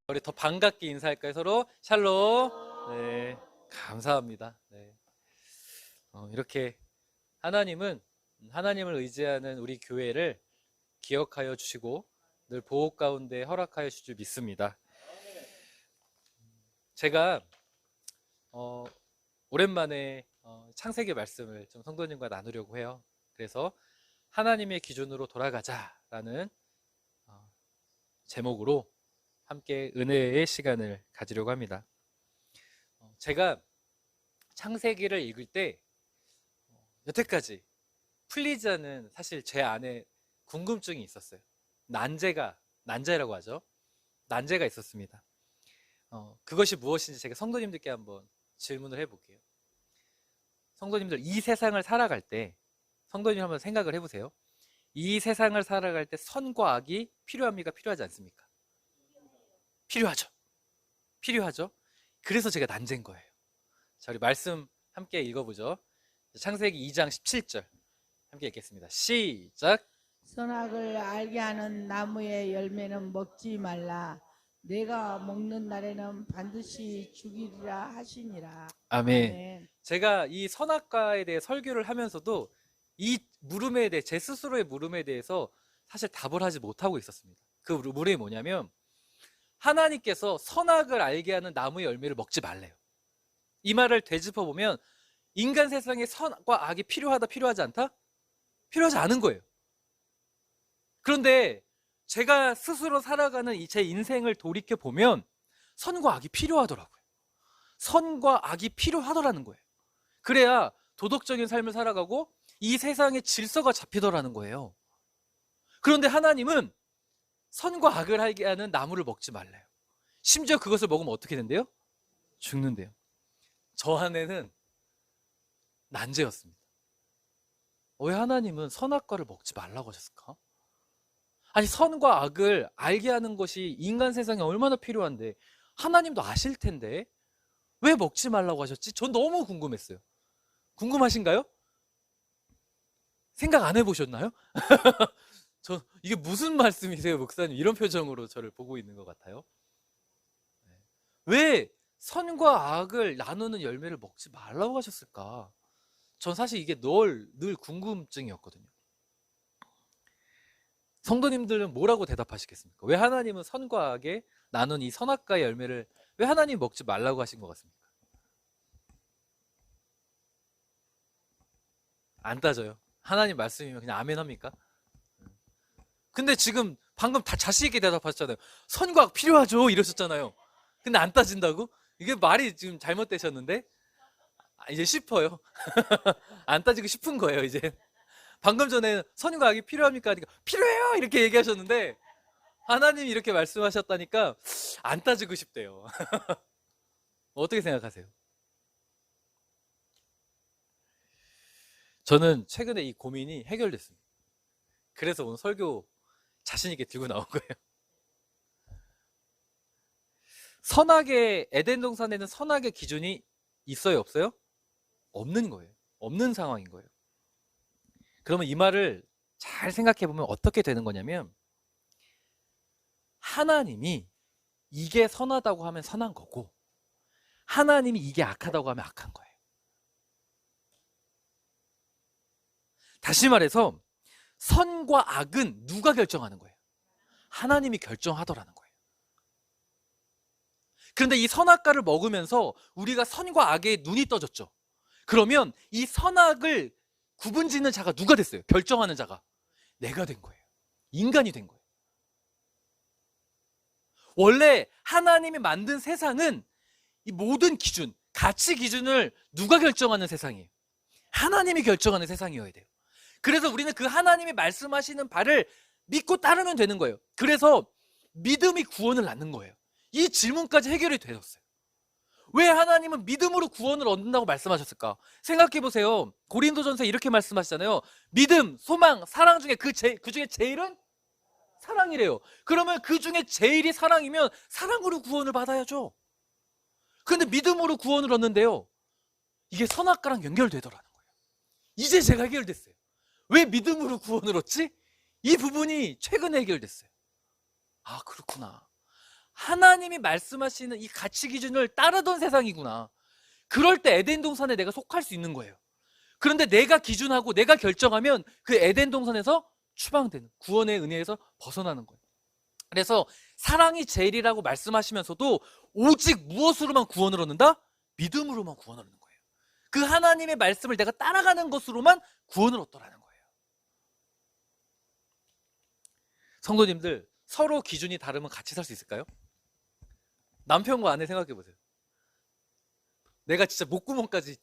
우리 더 반갑게 인사할까요? 서로 샬롬. 네, 감사합니다. 네. 이렇게 하나님을 의지하는 우리 교회를 기억하여 주시고 늘 보호 가운데 허락하여 주실 줄 믿습니다. 제가 오랜만에 창세기 말씀을 좀 성도님과 나누려고 해요. 그래서 하나님의 기준으로 돌아가자라는 제목으로 함께 은혜의 시간을 가지려고 합니다. 제가 창세기를 읽을 때 여태까지 풀리지 않은 사실 제 안에 궁금증이 있었어요. 난제라고 하죠. 난제가 있었습니다. 그것이 무엇인지 제가 성도님들께 한번 질문을 해볼게요. 성도님들, 이 세상을 살아갈 때 성도님 한번 생각을 해보세요. 이 세상을 살아갈 때 선과 악이 필요합니까? 필요하지 않습니까? 필요하죠. 그래서 제가 난제인 거예요. 자, 우리 말씀 함께 읽어보죠. 창세기 2장 17절 함께 읽겠습니다. 시작. 선악을 알게 하는 나무의 열매는 먹지 말라. 내가 먹는 날에는 반드시 죽이리라 하시니라. 아멘. 아멘. 제가 이 선악과에 대해 설교를 하면서도 이 물음에 대해, 제 스스로의 물음에 대해서 사실 답을 하지 못하고 있었습니다. 그 물음이 뭐냐면 하나님께서 선악을 알게 하는 나무의 열매를 먹지 말래요. 이 말을 되짚어보면 인간 세상에 선과 악이 필요하다, 필요하지 않다? 필요하지 않은 거예요. 그런데 제가 스스로 살아가는 제 인생을 돌이켜보면 선과 악이 필요하더라고요. 선과 악이 필요하더라는 거예요. 그래야 도덕적인 삶을 살아가고 이 세상의 질서가 잡히더라는 거예요. 그런데 하나님은 선과 악을 알게 하는 나무를 먹지 말래요. 심지어 그것을 먹으면 어떻게 된대요? 죽는데요. 저 안에는 난제였습니다. 왜 하나님은 선악과를 먹지 말라고 하셨을까? 아니, 선과 악을 알게 하는 것이 인간 세상에 얼마나 필요한데 하나님도 아실 텐데 왜 먹지 말라고 하셨지? 전 너무 궁금했어요. 궁금하신가요? 생각 안 해보셨나요? 이게 무슨 말씀이세요, 목사님? 이런 표정으로 저를 보고 있는 것 같아요. 왜 선과 악을 나누는 열매를 먹지 말라고 하셨을까? 전 사실 이게 늘 궁금증이었거든요. 성도님들은 뭐라고 대답하시겠습니까? 왜 하나님은 선과 악에 나눈 이 선악과의 열매를 왜 하나님 먹지 말라고 하신 것 같습니까? 안 따져요. 하나님 말씀이면 그냥 아멘 합니까? 근데 지금 방금 다 자신 있게 대답하셨잖아요. 선과 악 필요하죠 이러셨잖아요. 근데 안 따진다고? 이게 말이 지금 잘못되셨는데? 이제 싶어요. 안 따지고 싶은 거예요 이제. 방금 전에 선과 악이 필요합니까? 하니까 필요해요 이렇게 얘기하셨는데 하나님이 이렇게 말씀하셨다니까 안 따지고 싶대요. 어떻게 생각하세요? 저는 최근에 이 고민이 해결됐습니다. 그래서 오늘 설교 자신 있게 들고 나온 거예요. 에덴 동산에는 선악의 기준이 있어요, 없어요? 없는 거예요. 없는 상황인 거예요. 그러면 이 말을 잘 생각해 보면 어떻게 되는 거냐면 하나님이 이게 선하다고 하면 선한 거고 하나님이 이게 악하다고 하면 악한 거예요. 다시 말해서 선과 악은 누가 결정하는 거예요? 하나님이 결정하더라는 거예요. 그런데 이 선악과를 먹으면서 우리가 선과 악에 눈이 떠졌죠. 그러면 이 선악을 구분짓는 자가 누가 됐어요? 결정하는 자가 내가 된 거예요. 인간이 된 거예요. 원래 하나님이 만든 세상은 이 모든 기준, 가치 기준을 누가 결정하는 세상이에요? 하나님이 결정하는 세상이어야 돼요. 그래서 우리는 그 하나님이 말씀하시는 바를 믿고 따르면 되는 거예요. 그래서 믿음이 구원을 낳는 거예요. 이 질문까지 해결이 되었어요. 왜 하나님은 믿음으로 구원을 얻는다고 말씀하셨을까? 생각해 보세요. 고린도전서에 이렇게 말씀하시잖아요. 믿음, 소망, 사랑 중에 그 중에 제일은 사랑이래요. 그러면 그 중에 제일이 사랑이면 사랑으로 구원을 받아야죠. 그런데 믿음으로 구원을 얻는데요. 이게 선악과랑 연결되더라는 거예요. 이제 제가 해결됐어요. 왜 믿음으로 구원을 얻지? 이 부분이 최근에 해결됐어요. 아, 그렇구나. 하나님이 말씀하시는 이 가치 기준을 따르던 세상이구나. 그럴 때 에덴 동산에 내가 속할 수 있는 거예요. 그런데 내가 기준하고 내가 결정하면 그 에덴 동산에서 추방되는, 구원의 은혜에서 벗어나는 거예요. 그래서 사랑이 제일이라고 말씀하시면서도 오직 무엇으로만 구원을 얻는다? 믿음으로만 구원을 얻는 거예요. 그 하나님의 말씀을 내가 따라가는 것으로만 구원을 얻더라는 거예요. 성도님들, 서로 기준이 다르면 같이 살 수 있을까요? 남편과 아내 생각해 보세요. 내가 진짜 목구멍까지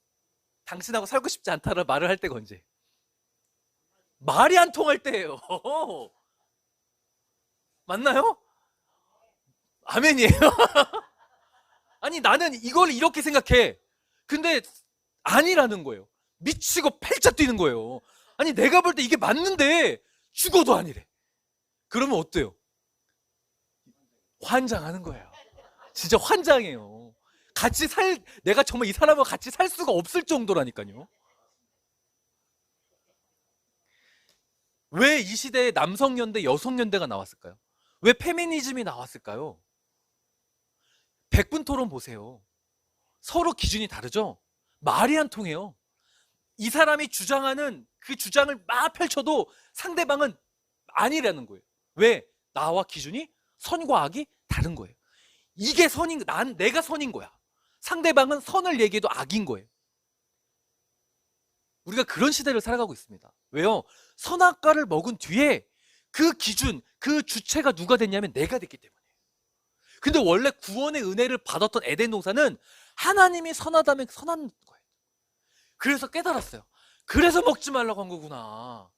당신하고 살고 싶지 않다라 말을 할 때가 언제? 말이 안 통할 때예요. 맞나요? 아멘이에요. 아니, 나는 이걸 이렇게 생각해. 근데 아니라는 거예요. 미치고 팔짝 뛰는 거예요. 아니, 내가 볼 때 이게 맞는데 죽어도 아니래. 그러면 어때요? 환장하는 거예요. 진짜 환장해요. 내가 정말 이 사람과 같이 살 수가 없을 정도라니까요. 왜 이 시대에 남성연대, 여성연대가 나왔을까요? 왜 페미니즘이 나왔을까요? 백분 토론 보세요. 서로 기준이 다르죠? 말이 안 통해요. 이 사람이 주장하는 그 주장을 막 펼쳐도 상대방은 아니라는 거예요. 왜? 나와 기준이 선과 악이 다른 거예요. 이게 내가 선인 거야. 상대방은 선을 얘기해도 악인 거예요. 우리가 그런 시대를 살아가고 있습니다. 왜요? 선악과를 먹은 뒤에 그 기준, 그 주체가 누가 됐냐면 내가 됐기 때문이에요. 근데 원래 구원의 은혜를 받았던 에덴 동산은 하나님이 선하다면 선한 거예요. 그래서 깨달았어요. 그래서 먹지 말라고 한 거구나.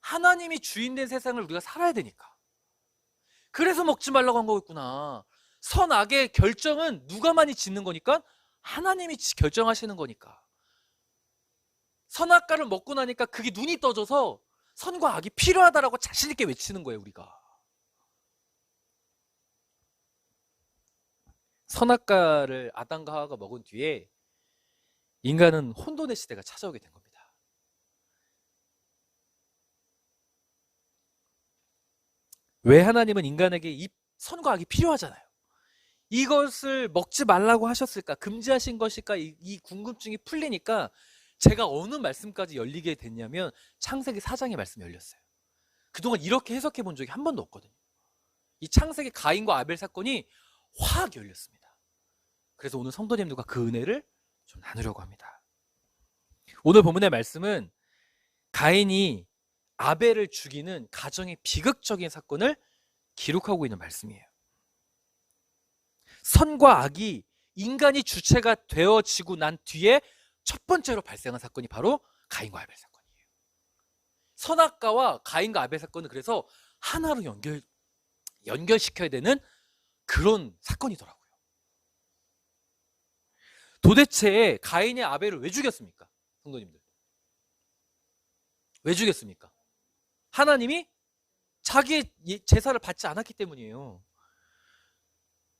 하나님이 주인된 세상을 우리가 살아야 되니까. 그래서 먹지 말라고 한 거겠구나. 선악의 결정은 누가 많이 짓는 거니까? 하나님이 결정하시는 거니까. 선악과를 먹고 나니까 그게 눈이 떠져서 선과 악이 필요하다라고 자신 있게 외치는 거예요, 우리가. 선악과를 아담과 하와가 먹은 뒤에 인간은 혼돈의 시대가 찾아오게 된 겁니다. 왜 하나님은 인간에게 이 선과 악이 필요하잖아요. 이것을 먹지 말라고 하셨을까? 금지하신 것일까? 이 궁금증이 풀리니까 제가 어느 말씀까지 열리게 됐냐면 창세기 4장의 말씀이 열렸어요. 그동안 이렇게 해석해 본 적이 한 번도 없거든요. 이 창세기 가인과 아벨 사건이 확 열렸습니다. 그래서 오늘 성도님들과 그 은혜를 좀 나누려고 합니다. 오늘 본문의 말씀은 가인이 아벨을 죽이는 가정의 비극적인 사건을 기록하고 있는 말씀이에요. 선과 악이 인간이 주체가 되어지고 난 뒤에 첫 번째로 발생한 사건이 바로 가인과 아벨 사건이에요. 선악과와 가인과 아벨 사건은 그래서 하나로 연결시켜야 되는 그런 사건이더라고요. 도대체 가인이 아벨을 왜 죽였습니까? 성도님들. 왜 죽였습니까? 하나님이 자기의 제사를 받지 않았기 때문이에요.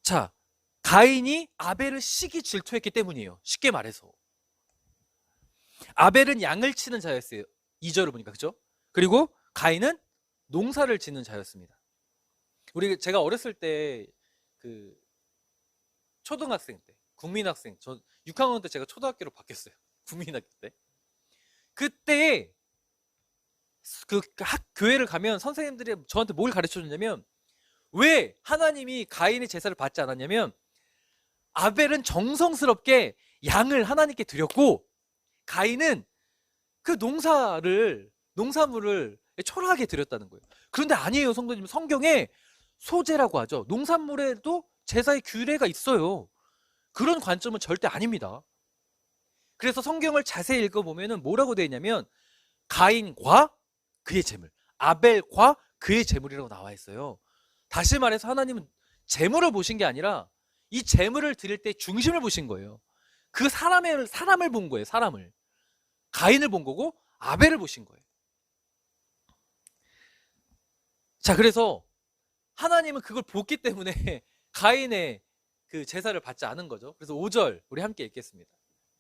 자, 가인이 아벨을 시기 질투했기 때문이에요. 쉽게 말해서. 아벨은 양을 치는 자였어요. 2절을 보니까, 그죠? 그리고 가인은 농사를 짓는 자였습니다. 제가 어렸을 때 그 초등학생 때, 국민학생, 저 6학년 때 제가 초등학교로 바뀌었어요. 국민학교 때. 그때 그 교회를 가면 선생님들이 저한테 뭘 가르쳐 줬냐면, 왜 하나님이 가인의 제사를 받지 않았냐면 아벨은 정성스럽게 양을 하나님께 드렸고 가인은 그 농사물을 초라하게 드렸다는 거예요. 그런데 아니에요, 성도님. 성경에 소제라고 하죠. 농산물에도 제사의 규례가 있어요. 그런 관점은 절대 아닙니다. 그래서 성경을 자세히 읽어보면 뭐라고 되어 있냐면 가인과 그의 재물, 아벨과 그의 재물이라고 나와 있어요. 다시 말해서 하나님은 재물을 보신 게 아니라 이 재물을 드릴 때 중심을 보신 거예요. 그 사람을 본 거예요. 사람을. 가인을 본 거고 아벨을 보신 거예요. 자, 그래서 하나님은 그걸 보기 때문에 가인의 그 제사를 받지 않은 거죠. 그래서 5절 우리 함께 읽겠습니다.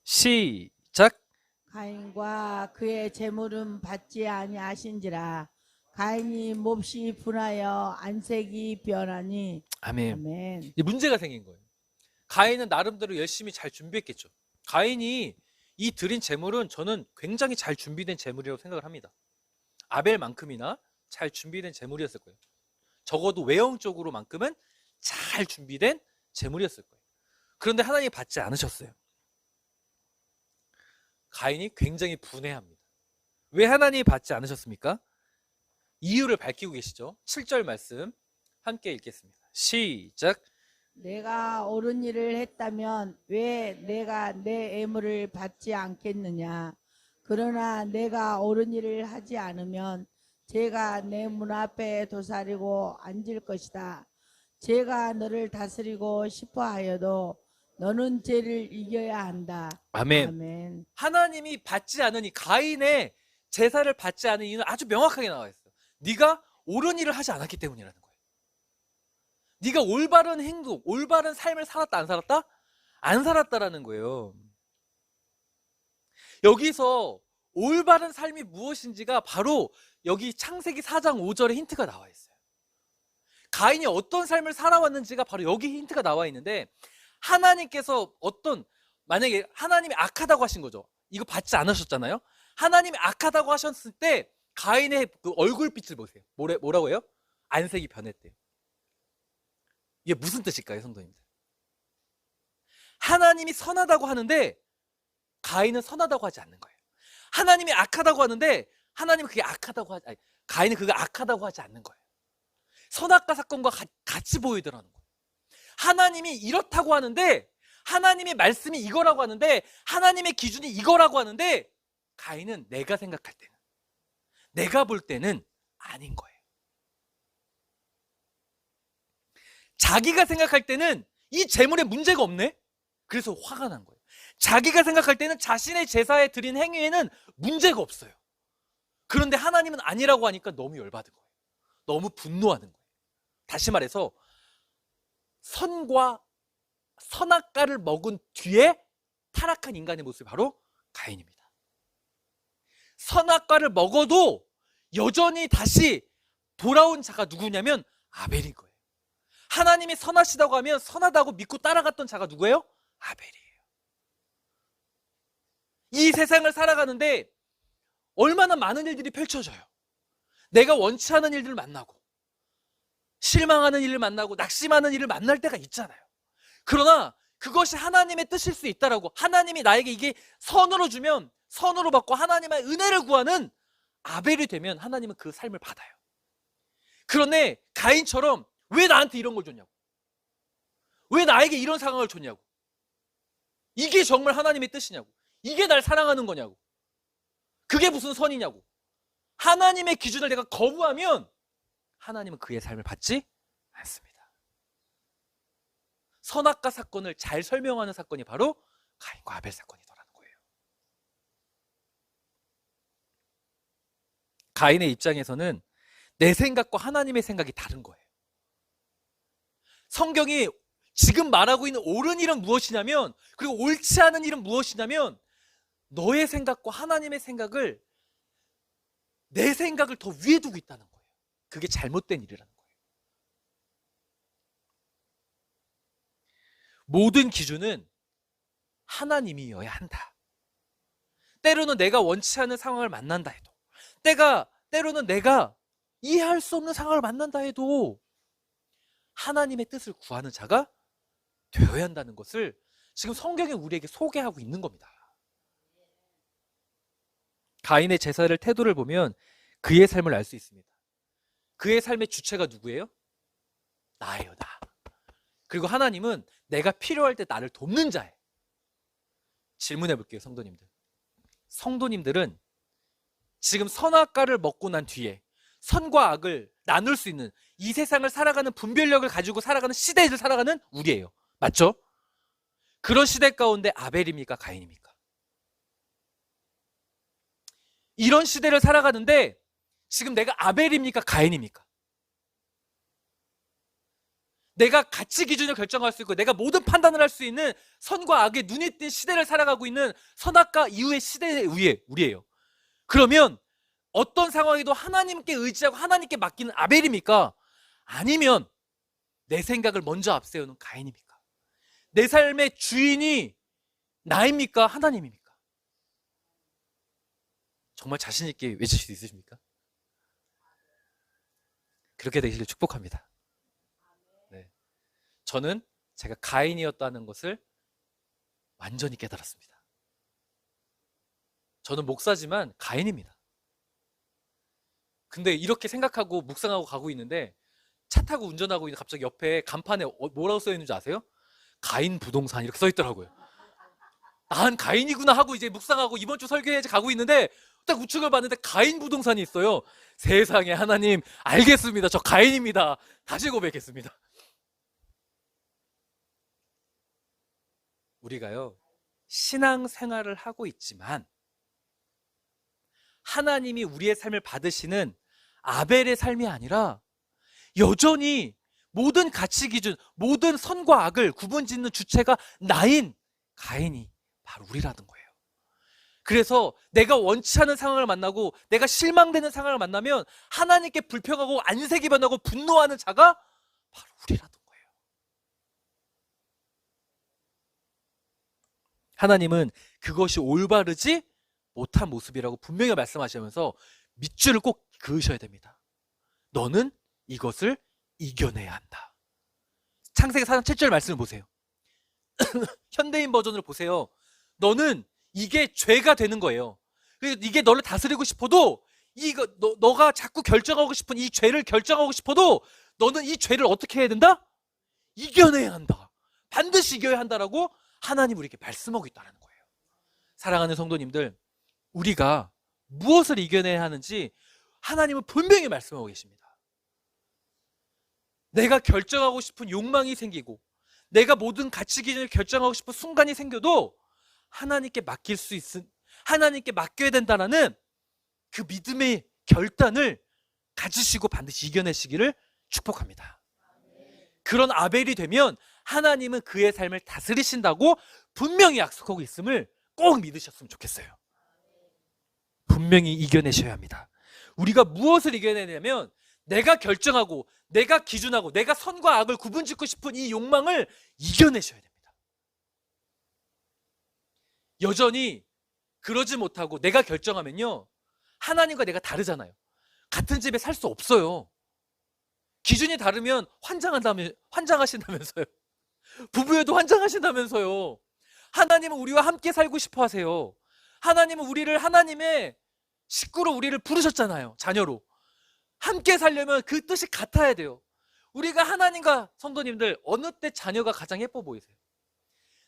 시작. 가인과 그의 재물은 받지 아니하신지라 가인이 몹시 분하여 안색이 변하니. 아멘. 아멘. 이제 문제가 생긴 거예요. 가인은 나름대로 열심히 잘 준비했겠죠. 가인이 이 드린 제물은 저는 굉장히 잘 준비된 제물이라고 생각을 합니다. 아벨만큼이나 잘 준비된 제물이었을 거예요. 적어도 외형적으로만큼은 잘 준비된 제물이었을 거예요. 그런데 하나님이 받지 않으셨어요. 가인이 굉장히 분해합니다. 왜 하나님이 받지 않으셨습니까? 이유를 밝히고 계시죠. 7절 말씀 함께 읽겠습니다. 시작. 내가 옳은 일을 했다면 왜 내가 내 애물을 받지 않겠느냐. 그러나 내가 옳은 일을 하지 않으면 죄가 내 문 앞에 도사리고 앉을 것이다. 죄가 너를 다스리고 싶어 하여도 너는 죄를 이겨야 한다. 아멘. 아멘. 하나님이 받지 않으니, 가인의 제사를 받지 않은 이유는 아주 명확하게 나와 있어요. 네가 옳은 일을 하지 않았기 때문이라는 거예요. 네가 올바른 행동, 올바른 삶을 살았다 안 살았다? 안 살았다라는 거예요. 여기서 올바른 삶이 무엇인지가 바로 여기 창세기 4장 5절에 힌트가 나와 있어요. 가인이 어떤 삶을 살아왔는지가 바로 여기 힌트가 나와 있는데, 하나님께서 만약에 하나님이 악하다고 하신 거죠. 이거 받지 않으셨잖아요. 하나님이 악하다고 하셨을 때 가인의 그 얼굴빛을 보세요. 뭐라고 해요? 안색이 변했대요. 이게 무슨 뜻일까요, 성도님들? 하나님이 선하다고 하는데 가인은 선하다고 하지 않는 거예요. 하나님이 악하다고 하는데 가인은 그게 악하다고 하지 않는 거예요. 선악과 사건과 같이 보이더라는 거예요. 하나님이 이렇다고 하는데, 하나님의 말씀이 이거라고 하는데, 하나님의 기준이 이거라고 하는데, 가인은 내가 생각할 때는, 내가 볼 때는 아닌 거예요. 자기가 생각할 때는 이 제물에 문제가 없네? 그래서 화가 난 거예요. 자기가 생각할 때는 자신의 제사에 드린 행위에는 문제가 없어요. 그런데 하나님은 아니라고 하니까 너무 열받은 거예요. 너무 분노하는 거예요. 다시 말해서 선악과를 먹은 뒤에 타락한 인간의 모습이 바로 가인입니다. 선악과를 먹어도 여전히 다시 돌아온 자가 누구냐면 아벨인 거예요. 하나님이 선하시다고 하면 선하다고 믿고 따라갔던 자가 누구예요? 아벨이에요. 이 세상을 살아가는데 얼마나 많은 일들이 펼쳐져요. 내가 원치 않은 일들을 만나고, 실망하는 일을 만나고, 낙심하는 일을 만날 때가 있잖아요. 그러나 그것이 하나님의 뜻일 수 있다라고, 하나님이 나에게 이게 선으로 주면 선으로 받고 하나님의 은혜를 구하는 아벨이 되면 하나님은 그 삶을 받아요. 그런데 가인처럼 왜 나한테 이런 걸 줬냐고, 왜 나에게 이런 상황을 줬냐고, 이게 정말 하나님의 뜻이냐고, 이게 날 사랑하는 거냐고, 그게 무슨 선이냐고, 하나님의 기준을 내가 거부하면 하나님은 그의 삶을 받지 않습니다. 선악과 사건을 잘 설명하는 사건이 바로 가인과 아벨 사건이더라는 거예요. 가인의 입장에서는 내 생각과 하나님의 생각이 다른 거예요. 성경이 지금 말하고 있는 옳은 일은 무엇이냐면, 그리고 옳지 않은 일은 무엇이냐면, 너의 생각과 하나님의 생각을, 내 생각을 더 위에 두고 있다는 거예요. 그게 잘못된 일이라는 거예요. 모든 기준은 하나님이어야 한다. 때로는 내가 원치 않은 상황을 만난다 해도, 때로는 내가 이해할 수 없는 상황을 만난다 해도 하나님의 뜻을 구하는 자가 되어야 한다는 것을 지금 성경이 우리에게 소개하고 있는 겁니다. 가인의 제사를 태도를 보면 그의 삶을 알 수 있습니다. 그의 삶의 주체가 누구예요? 나예요, 나. 그리고 하나님은 내가 필요할 때 나를 돕는 자예요. 질문해 볼게요, 성도님들. 성도님들은 지금 선악과를 먹고 난 뒤에 선과 악을 나눌 수 있는, 이 세상을 살아가는 분별력을 가지고 살아가는 시대를 살아가는 우리예요. 맞죠? 그런 시대 가운데 아벨입니까? 가인입니까? 이런 시대를 살아가는데 지금 내가 아벨입니까? 가인입니까? 내가 가치 기준을 결정할 수 있고 내가 모든 판단을 할 수 있는 선과 악의 눈이 띈 시대를 살아가고 있는 선악과 이후의 시대의 우리예요. 그러면 어떤 상황에도 하나님께 의지하고 하나님께 맡기는 아벨입니까? 아니면 내 생각을 먼저 앞세우는 가인입니까? 내 삶의 주인이 나입니까? 하나님입니까? 정말 자신 있게 외칠 수 있으십니까? 그렇게 되시길 축복합니다. 네. 저는 제가 가인이었다는 것을 완전히 깨달았습니다. 저는 목사지만 가인입니다. 근데 이렇게 생각하고 묵상하고 가고 있는데 차 타고 운전하고 있는 갑자기 옆에 간판에 뭐라고 써 있는 줄 아세요? 가인 부동산 이렇게 써 있더라고요. 난 가인이구나 하고 이제 묵상하고 이번 주 설교해야지 가고 있는데 딱 우측을 봤는데 가인 부동산이 있어요. 세상에 하나님 알겠습니다. 저 가인입니다. 다시 고백했습니다. 우리가요 신앙생활을 하고 있지만 하나님이 우리의 삶을 받으시는 아벨의 삶이 아니라 여전히 모든 가치 기준, 모든 선과 악을 구분짓는 주체가 나인 가인이 바로 우리라는 거예요. 그래서 내가 원치 않은 상황을 만나고 내가 실망되는 상황을 만나면 하나님께 불평하고 안색이 변하고 분노하는 자가 바로 우리라는 거예요. 하나님은 그것이 올바르지 못한 모습이라고 분명히 말씀하시면서 밑줄을 꼭 그으셔야 됩니다. 너는 이것을 이겨내야 한다. 창세기 4장 7절 말씀을 보세요. 현대인 버전으로 보세요. 너는 이게 죄가 되는 거예요. 이게 너를 다스리고 싶어도 너가 자꾸 결정하고 싶은 이 죄를 결정하고 싶어도 너는 이 죄를 어떻게 해야 된다? 이겨내야 한다. 반드시 이겨야 한다라고 하나님 우리에게 말씀하고 있다는 거예요. 사랑하는 성도님들, 우리가 무엇을 이겨내야 하는지 하나님은 분명히 말씀하고 계십니다. 내가 결정하고 싶은 욕망이 생기고 내가 모든 가치 기준을 결정하고 싶은 순간이 생겨도 하나님께 맡길 수 있은, 하나님께 맡겨야 된다는 그 믿음의 결단을 가지시고 반드시 이겨내시기를 축복합니다. 그런 아벨이 되면 하나님은 그의 삶을 다스리신다고 분명히 약속하고 있음을 꼭 믿으셨으면 좋겠어요. 분명히 이겨내셔야 합니다. 우리가 무엇을 이겨내냐면 내가 결정하고 내가 기준하고 내가 선과 악을 구분짓고 싶은 이 욕망을 이겨내셔야 됩니다. 여전히 그러지 못하고 내가 결정하면요 하나님과 내가 다르잖아요. 같은 집에 살 수 없어요. 기준이 다르면 환장하신다면서요. 부부여도 환장하신다면서요. 하나님은 우리와 함께 살고 싶어 하세요. 하나님은 우리를 하나님의 식구로 우리를 부르셨잖아요. 자녀로. 함께 살려면 그 뜻이 같아야 돼요. 우리가 하나님과 성도님들 어느 때 자녀가 가장 예뻐 보이세요?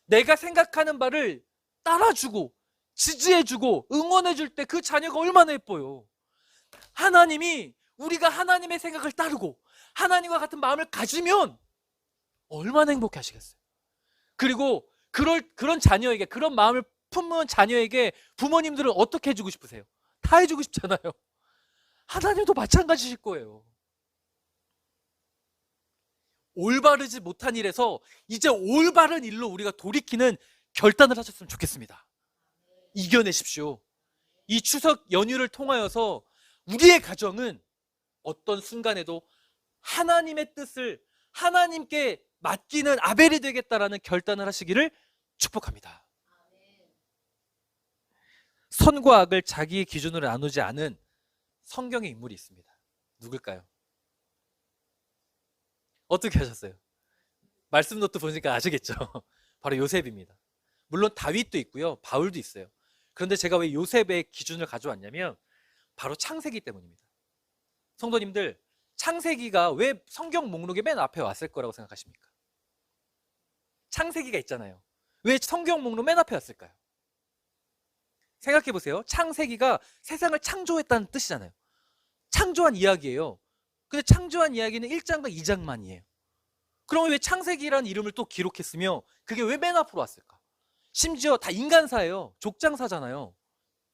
내가 생각하는 바를 따라주고 지지해주고 응원해줄 때 그 자녀가 얼마나 예뻐요. 하나님이 우리가 하나님의 생각을 따르고 하나님과 같은 마음을 가지면 얼마나 행복해 하시겠어요. 그리고 그런 자녀에게, 그런 마음을 품은 자녀에게 부모님들은 어떻게 해주고 싶으세요? 다 해주고 싶잖아요. 하나님도 마찬가지실 거예요. 올바르지 못한 일에서 이제 올바른 일로 우리가 돌이키는 결단을 하셨으면 좋겠습니다. 이겨내십시오. 이 추석 연휴를 통하여서 우리의 가정은 어떤 순간에도 하나님의 뜻을 하나님께 맡기는 아벨이 되겠다라는 결단을 하시기를 축복합니다. 선과 악을 자기의 기준으로 나누지 않은 성경의 인물이 있습니다. 누굴까요? 어떻게 하셨어요? 말씀 노트 보니까 아시겠죠? 바로 요셉입니다. 물론 다윗도 있고요, 바울도 있어요. 그런데 제가 왜 요셉의 기준을 가져왔냐면 바로 창세기 때문입니다. 성도님들, 창세기가 왜 성경 목록의 맨 앞에 왔을 거라고 생각하십니까? 창세기가 있잖아요. 왜 성경 목록 맨 앞에 왔을까요? 생각해 보세요. 창세기가 세상을 창조했다는 뜻이잖아요. 창조한 이야기예요. 근데 창조한 이야기는 1장과 2장만이에요. 그럼 왜 창세기라는 이름을 또 기록했으며 그게 왜 맨 앞으로 왔을까? 심지어 다 인간사예요. 족장사잖아요.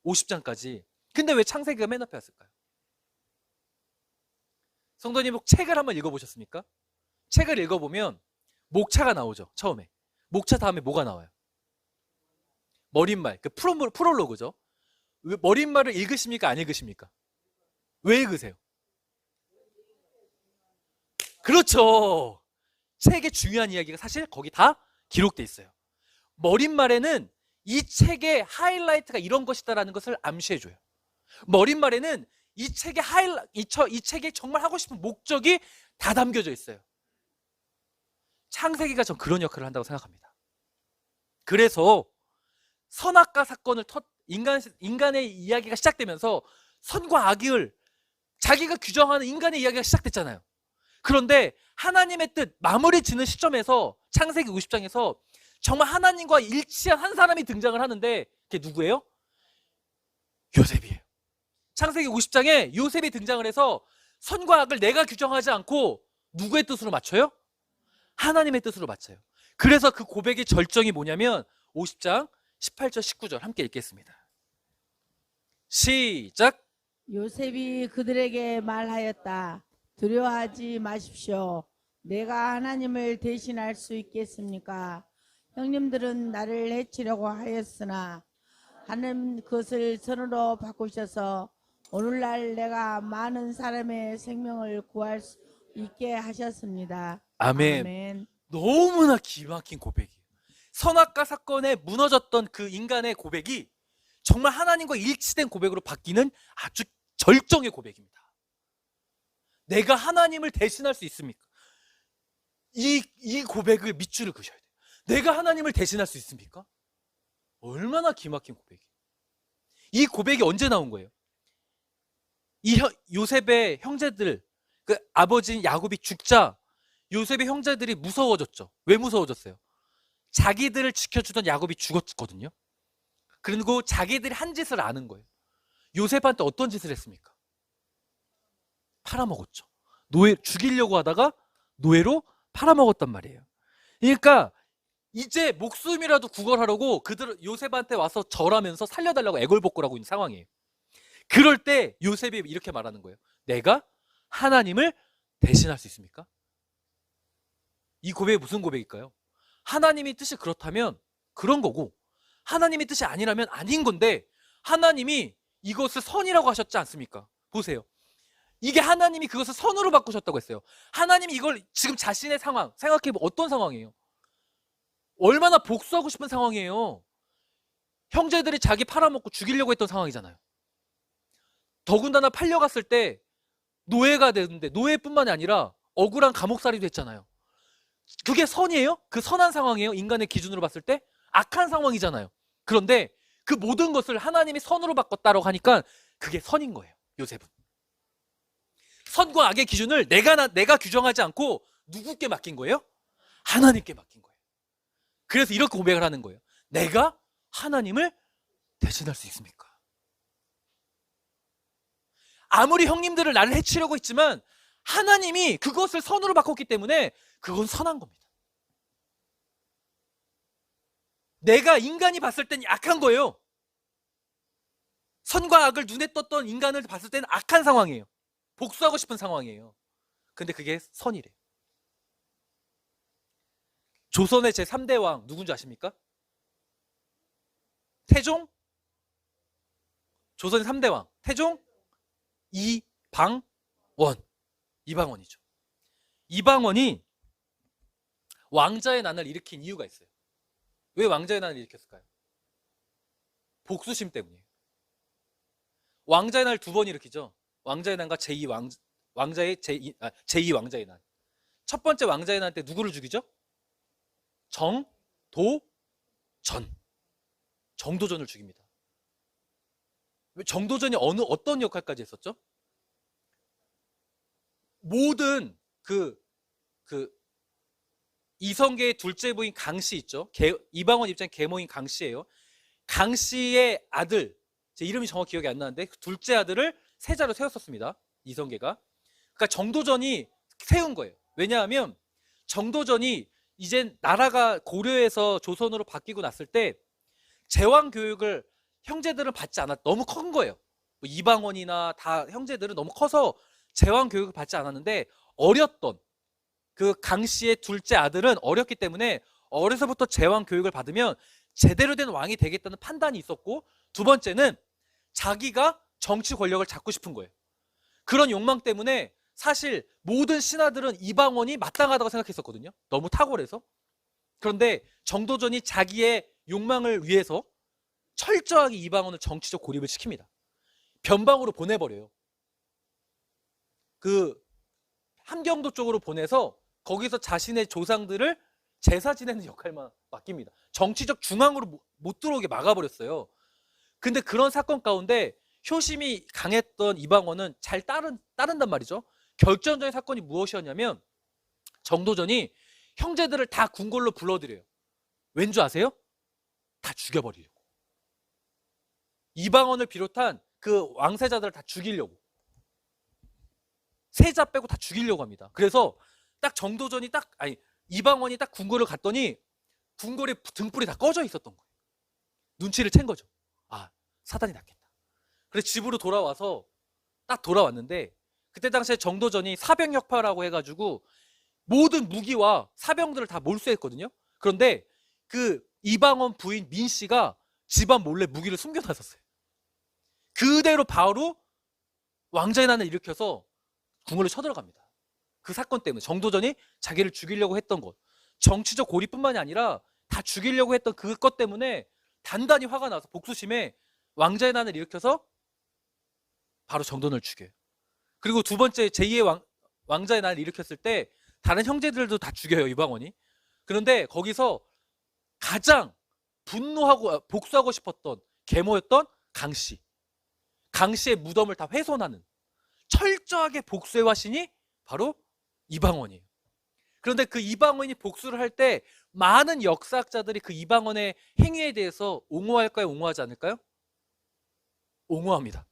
50장까지. 근데 왜 창세기가 맨 앞에 왔을까요? 성도님 혹 책을 한번 읽어보셨습니까? 책을 읽어보면 목차가 나오죠. 처음에. 목차 다음에 뭐가 나와요? 머릿말, 그 프롤로그죠. 머릿말을 읽으십니까? 안 읽으십니까? 왜 읽으세요? 그렇죠. 책의 중요한 이야기가 사실 거기 다 기록돼 있어요. 머릿말에는 이 책의 하이라이트가 이런 것이다라는 것을 암시해줘요. 머릿말에는 이 책의 이 책에 정말 하고 싶은 목적이 다 담겨져 있어요. 창세기가 전 그런 역할을 한다고 생각합니다. 그래서 선악과 사건을 인간의 이야기가 시작되면서 선과 악을 자기가 규정하는 인간의 이야기가 시작됐잖아요. 그런데 하나님의 뜻 마무리 짓는 시점에서 창세기 50장에서 정말 하나님과 일치한 한 사람이 등장을 하는데 그게 누구예요? 요셉이에요. 창세기 50장에 요셉이 등장을 해서 선과 악을 내가 규정하지 않고 누구의 뜻으로 맞춰요? 하나님의 뜻으로 맞춰요. 그래서 그 고백의 절정이 뭐냐면 50장 18절 19절 함께 읽겠습니다. 시작. 요셉이 그들에게 말하였다. 두려워하지 마십시오. 내가 하나님을 대신할 수 있겠습니까? 형님들은 나를 해치려고 하였으나 하나님 그것을 선으로 바꾸셔서 오늘날 내가 많은 사람의 생명을 구할 수 있게 하셨습니다. 아멘. 아멘. 너무나 기막힌 고백이에요. 선악과 사건에 무너졌던 그 인간의 고백이 정말 하나님과 일치된 고백으로 바뀌는 아주 절정의 고백입니다. 내가 하나님을 대신할 수 있습니까? 이 고백을 밑줄을 그셔야 돼요. 내가 하나님을 대신할 수 있습니까? 얼마나 기막힌 고백이에요. 이 고백이 언제 나온 거예요? 요셉의 형제들, 그 아버지 야곱이 죽자 요셉의 형제들이 무서워졌죠. 왜 무서워졌어요? 자기들을 지켜주던 야곱이 죽었거든요. 그리고 자기들이 한 짓을 아는 거예요. 요셉한테 어떤 짓을 했습니까? 팔아먹었죠. 죽이려고 하다가 노예로 팔아먹었단 말이에요. 그러니까 이제 목숨이라도 구걸하려고 그들 요셉한테 와서 절하면서 살려달라고 애걸복걸하고 있는 상황이에요. 그럴 때 요셉이 이렇게 말하는 거예요. 내가 하나님을 대신할 수 있습니까? 이 고백이 무슨 고백일까요? 하나님의 뜻이 그렇다면 그런 거고 하나님의 뜻이 아니라면 아닌 건데 하나님이 이것을 선이라고 하셨지 않습니까? 보세요. 이게 하나님이 그것을 선으로 바꾸셨다고 했어요. 하나님이 이걸 지금 자신의 상황 생각해보면 어떤 상황이에요? 얼마나 복수하고 싶은 상황이에요. 형제들이 자기 팔아먹고 죽이려고 했던 상황이잖아요. 더군다나 팔려갔을 때 노예가 되는데 노예뿐만이 아니라 억울한 감옥살이도 했잖아요. 그게 선이에요? 그 선한 상황이에요? 인간의 기준으로 봤을 때 악한 상황이잖아요. 그런데 그 모든 것을 하나님이 선으로 바꿨다고 하니까 그게 선인 거예요. 요셉은 선과 악의 기준을 내가 규정하지 않고 누구께 맡긴 거예요? 하나님께 맡긴 거예요. 그래서 이렇게 고백을 하는 거예요. 내가 하나님을 대신할 수 있습니까? 아무리 형님들을 나를 해치려고 했지만 하나님이 그것을 선으로 바꿨기 때문에 그건 선한 겁니다. 내가 인간이 봤을 땐 악한 거예요. 선과 악을 눈에 떴던 인간을 봤을 때는 악한 상황이에요. 복수하고 싶은 상황이에요. 근데 그게 선이래. 조선의 제3대 왕 누군지 아십니까? 태종? 조선의 3대 왕 태종? 이방원. 이방원이죠. 이방원이 왕자의 난을 일으킨 이유가 있어요. 왜 왕자의 난을 일으켰을까요? 복수심 때문이에요. 왕자의 난을 두 번 일으키죠. 왕자의 난과 제2 왕자의 난. 첫 번째 왕자의 난 때 누구를 죽이죠? 정도전을 죽입니다. 정도전이 어떤 역할까지 했었죠? 모든 이성계의 둘째 부인 강씨 있죠. 이방원 입장 계모인 강씨예요. 강씨의 아들, 제 이름이 정확히 기억이 안 나는데 그 둘째 아들을 세자로 세웠었습니다. 이성계가. 그러니까 정도전이 세운 거예요. 왜냐하면 정도전이 이제 나라가 고려에서 조선으로 바뀌고 났을 때 제왕 교육을 형제들은 받지 않았. 너무 큰 거예요. 뭐 이방원이나 다 형제들은 너무 커서 제왕 교육을 받지 않았는데 어렸던 그 강씨의 둘째 아들은 어렸기 때문에 어려서부터 제왕 교육을 받으면 제대로 된 왕이 되겠다는 판단이 있었고 두 번째는 자기가 정치 권력을 잡고 싶은 거예요. 그런 욕망 때문에 사실 모든 신하들은 이방원이 마땅하다고 생각했었거든요. 너무 탁월해서. 그런데 정도전이 자기의 욕망을 위해서 철저하게 이방원을 정치적 고립을 시킵니다. 변방으로 보내버려요. 그 함경도 쪽으로 보내서 거기서 자신의 조상들을 제사 지내는 역할만 맡깁니다. 정치적 중앙으로 못 들어오게 막아버렸어요. 근데 그런 사건 가운데 효심이 강했던 이방원은 잘 따른단 말이죠. 결정적인 사건이 무엇이었냐면 정도전이 형제들을 다 궁궐로 불러들여요. 왠 줄 아세요? 다 죽여버리려고. 이방원을 비롯한 그 왕세자들을 다 죽이려고. 세자 빼고 다 죽이려고 합니다. 그래서 딱 정도전이 이방원이 딱 궁궐을 갔더니 궁궐에 등불이 다 꺼져 있었던 거예요. 눈치를 챈 거죠. 아, 사단이 났겠다. 그래서 집으로 돌아와서 딱 돌아왔는데 그때 당시에 정도전이 사병혁파라고 해가지고 모든 무기와 사병들을 다 몰수했거든요. 그런데 그 이방원 부인 민 씨가 집안 몰래 무기를 숨겨놨었어요. 그대로 바로 왕자의 난을 일으켜서 궁궐에 쳐들어갑니다. 그 사건 때문에 정도전이 자기를 죽이려고 했던 것, 정치적 고립뿐만이 아니라 다 죽이려고 했던 그것 때문에 단단히 화가 나서 복수심에 왕자의 난을 일으켜서 바로 정도전을 죽여요. 그리고 두 번째 제2의 왕자의 난을 일으켰을 때 다른 형제들도 다 죽여요, 이방원이. 그런데 거기서 가장 분노하고 복수하고 싶었던 계모였던 강씨. 강씨의 무덤을 다 훼손하는 철저하게 복수의 화신이 바로 이방원이에요. 그런데 그 이방원이 복수를 할 때 많은 역사학자들이 그 이방원의 행위에 대해서 옹호할까요? 옹호하지 않을까요? 옹호합니다.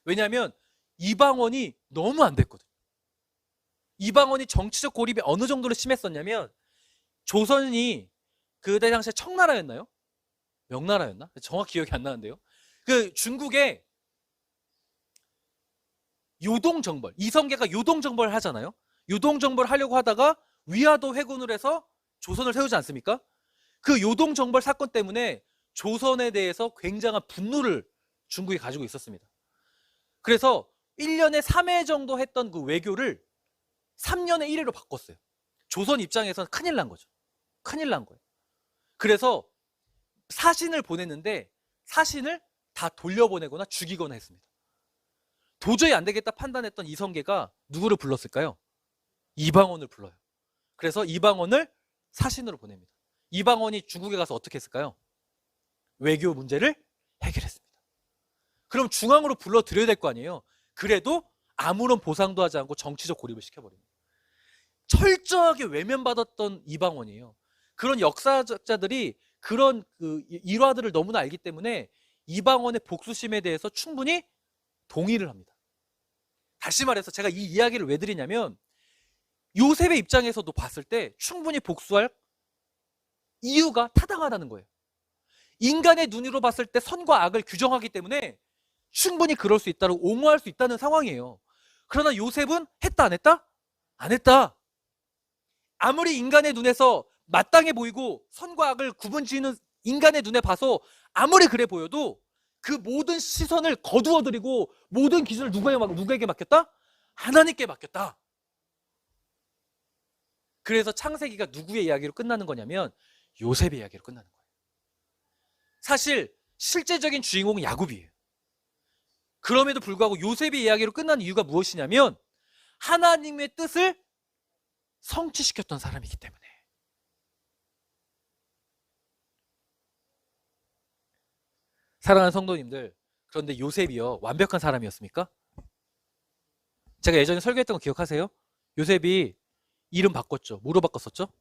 왜냐하면 이방원이 너무 안 됐거든요. 이방원이 정치적 고립이 어느 정도로 심했었냐면 조선이 그때 당시에 청나라였나요? 명나라였나? 정확히 기억이 안 나는데요. 그 중국에 요동정벌, 이성계가 요동정벌을 하잖아요. 요동정벌을 하려고 하다가 위화도 회군을 해서 조선을 세우지 않습니까? 그 요동정벌 사건 때문에 조선에 대해서 굉장한 분노를 중국이 가지고 있었습니다. 그래서 1년에 3회 정도 했던 그 외교를 3년에 1회로 바꿨어요. 조선 입장에서는 큰일 난 거죠. 큰일 난 거예요. 그래서 사신을 보냈는데 사신을 다 돌려보내거나 죽이거나 했습니다. 도저히 안 되겠다 판단했던 이성계가 누구를 불렀을까요? 이방원을 불러요. 그래서 이방원을 사신으로 보냅니다. 이방원이 중국에 가서 어떻게 했을까요? 외교 문제를 해결했습니다. 그럼 중앙으로 불러들여야 될 거 아니에요. 그래도 아무런 보상도 하지 않고 정치적 고립을 시켜버립니다. 철저하게 외면받았던 이방원이에요. 그런 역사학자들이 그런 그 일화들을 너무나 알기 때문에 이방원의 복수심에 대해서 충분히 동의를 합니다. 다시 말해서 제가 이 이야기를 왜 드리냐면 요셉의 입장에서도 봤을 때 충분히 복수할 이유가 타당하다는 거예요. 인간의 눈으로 봤을 때 선과 악을 규정하기 때문에 충분히 그럴 수 있다고 옹호할 수 있다는 상황이에요. 그러나 요셉은 했다 안 했다? 안 했다. 아무리 인간의 눈에서 마땅해 보이고 선과 악을 구분지는 인간의 눈에 봐서 아무리 그래 보여도 그 모든 시선을 거두어들이고 모든 기준을 누구에게 맡겼다? 하나님께 맡겼다. 그래서 창세기가 누구의 이야기로 끝나는 거냐면 요셉의 이야기로 끝나는 거예요. 사실 실제적인 주인공은 야곱이에요. 그럼에도 불구하고 요셉의 이야기로 끝나는 이유가 무엇이냐면 하나님의 뜻을 성취시켰던 사람이기 때문에. 사랑하는 성도님들, 그런데 요셉이요 완벽한 사람이었습니까? 제가 예전에 설교했던 거 기억하세요? 요셉이 이름 바꿨죠. 뭐로 바꿨었죠?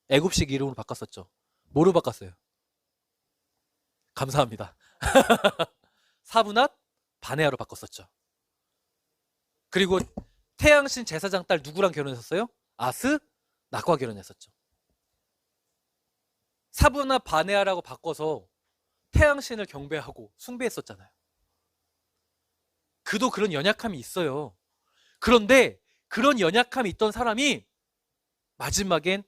애굽식 이름으로 바꿨었죠. 뭐로 바꿨어요? 감사합니다. 사브낫 바네아로 바꿨었죠. 그리고 태양신 제사장 딸 누구랑 결혼했었어요? 아스 낙과 결혼했었죠. 사브낫 바네아라고 바꿔서 태양신을 경배하고 숭배했었잖아요. 그도 그런 연약함이 있어요. 그런데 그런 연약함이 있던 사람이 마지막엔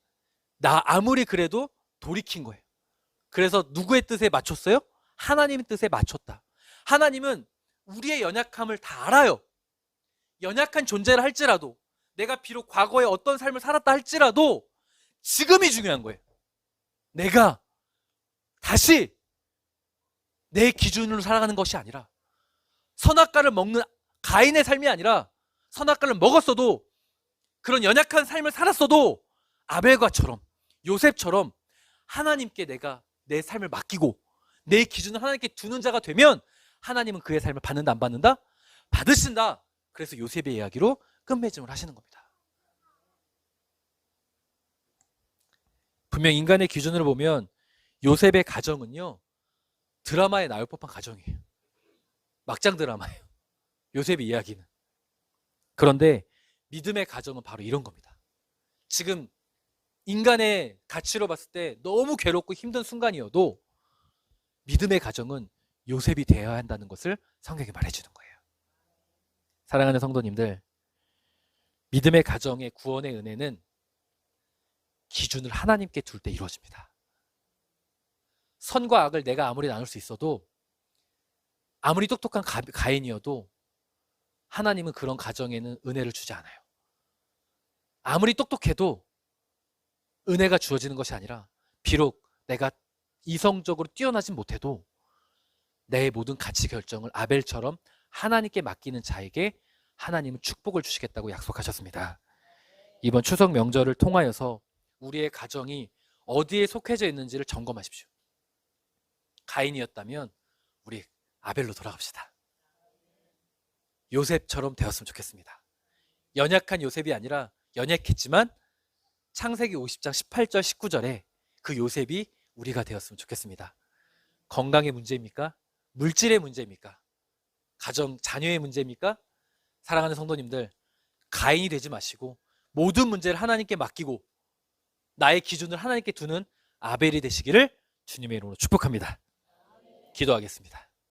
나 아무리 그래도 돌이킨 거예요. 그래서 누구의 뜻에 맞췄어요? 하나님의 뜻에 맞췄다. 하나님은 우리의 연약함을 다 알아요. 연약한 존재를 할지라도, 내가 비록 과거에 어떤 삶을 살았다 할지라도 지금이 중요한 거예요. 내가 다시 내 기준으로 살아가는 것이 아니라, 선악과를 먹는 가인의 삶이 아니라, 선악과를 먹었어도, 그런 연약한 삶을 살았어도 아벨과처럼, 요셉처럼 하나님께 내가 내 삶을 맡기고 내 기준을 하나님께 두는 자가 되면 하나님은 그의 삶을 받는다 안 받는다? 받으신다. 그래서 요셉의 이야기로 끝맺음을 하시는 겁니다. 분명 인간의 기준으로 보면 요셉의 가정은요, 드라마에 나올 법한 가정이에요. 막장 드라마예요. 요셉의 이야기는. 그런데 믿음의 가정은 바로 이런 겁니다. 지금 인간의 가치로 봤을 때 너무 괴롭고 힘든 순간이어도 믿음의 가정은 요셉이 되어야 한다는 것을 성경이 말해주는 거예요. 사랑하는 성도님들, 믿음의 가정의 구원의 은혜는 기준을 하나님께 둘 때 이루어집니다. 선과 악을 내가 아무리 나눌 수 있어도, 아무리 똑똑한 가인이어도 하나님은 그런 가정에는 은혜를 주지 않아요. 아무리 똑똑해도 은혜가 주어지는 것이 아니라, 비록 내가 이성적으로 뛰어나진 못해도 내 모든 가치 결정을 아벨처럼 하나님께 맡기는 자에게 하나님은 축복을 주시겠다고 약속하셨습니다. 이번 추석 명절을 통하여서 우리의 가정이 어디에 속해져 있는지를 점검하십시오. 가인이었다면 우리 아벨로 돌아갑시다. 요셉처럼 되었으면 좋겠습니다. 연약한 요셉이 아니라, 연약했지만 창세기 50장 18절 19절에 그 요셉이 우리가 되었으면 좋겠습니다. 건강의 문제입니까? 물질의 문제입니까? 가정, 자녀의 문제입니까? 사랑하는 성도님들, 가인이 되지 마시고 모든 문제를 하나님께 맡기고 나의 기준을 하나님께 두는 아벨이 되시기를 주님의 이름으로 축복합니다. 기도하겠습니다.